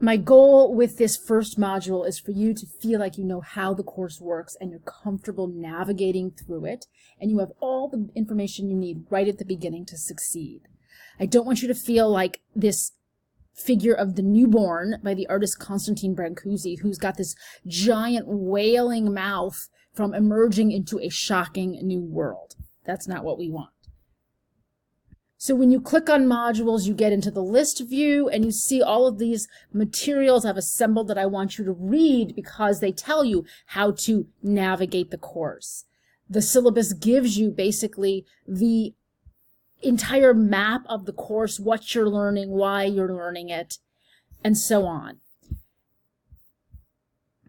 My goal with this first module is for you to feel like you know how the course works and you're comfortable navigating through it, and you have all the information you need right at the beginning to succeed. I don't want you to feel like this figure of the newborn by the artist Konstantin Brancusi, who's got this giant wailing mouth from emerging into a shocking new world. That's not what we want. So when you click on modules, you get into the list view and you see all of these materials I've assembled that I want you to read because they tell you how to navigate the course. The syllabus gives you basically the entire map of the course, what you're learning, why you're learning it, and so on.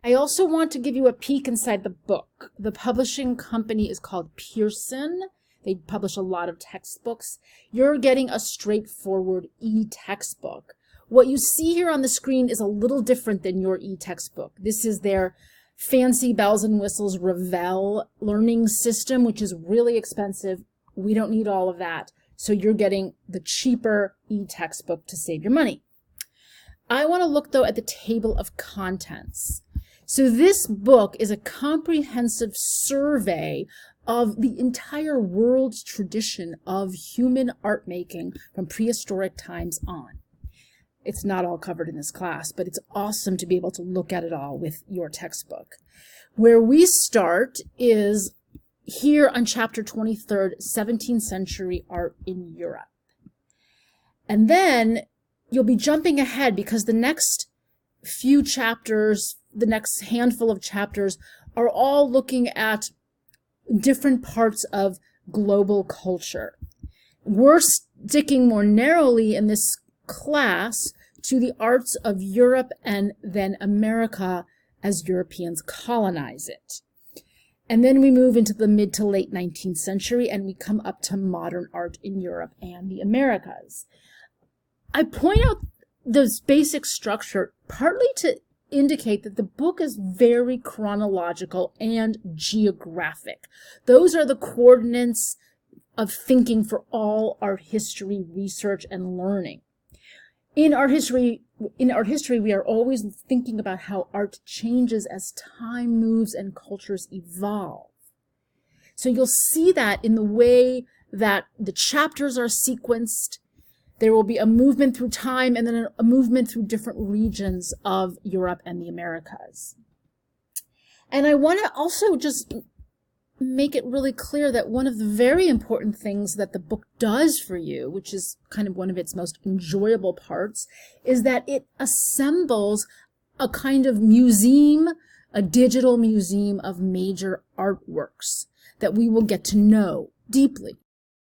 I also want to give you a peek inside the book. The publishing company is called Pearson. They publish a lot of textbooks. You're getting a straightforward e-textbook. What you see here on the screen is a little different than your e-textbook. This is their fancy bells and whistles Revell learning system, which is really expensive. We don't need all of that. So you're getting the cheaper e-textbook to save your money. I want to look, though, at the table of contents. So this book is a comprehensive survey of the entire world's tradition of human art making from prehistoric times on. It's not all covered in this class, but it's awesome to be able to look at it all with your textbook. Where we start is here on chapter 23, 17th century art in Europe. And then you'll be jumping ahead because the next few chapters, the next handful of chapters, are all looking at different parts of global culture. We're sticking more narrowly in this class to the arts of Europe and then America as Europeans colonize it. And then we move into the mid to late 19th century and we come up to modern art in Europe and the Americas. I point out this basic structure partly to indicate that the book is very chronological and geographic. Those are the coordinates of thinking for all art history research and learning. In art history, we are always thinking about how art changes as time moves and cultures evolve. So you'll see that in the way that the chapters are sequenced. There will be a movement through time and then a movement through different regions of Europe and the Americas. And I want to also just make it really clear that one of the very important things that the book does for you, which is kind of one of its most enjoyable parts, is that it assembles a kind of museum, a digital museum of major artworks that we will get to know deeply.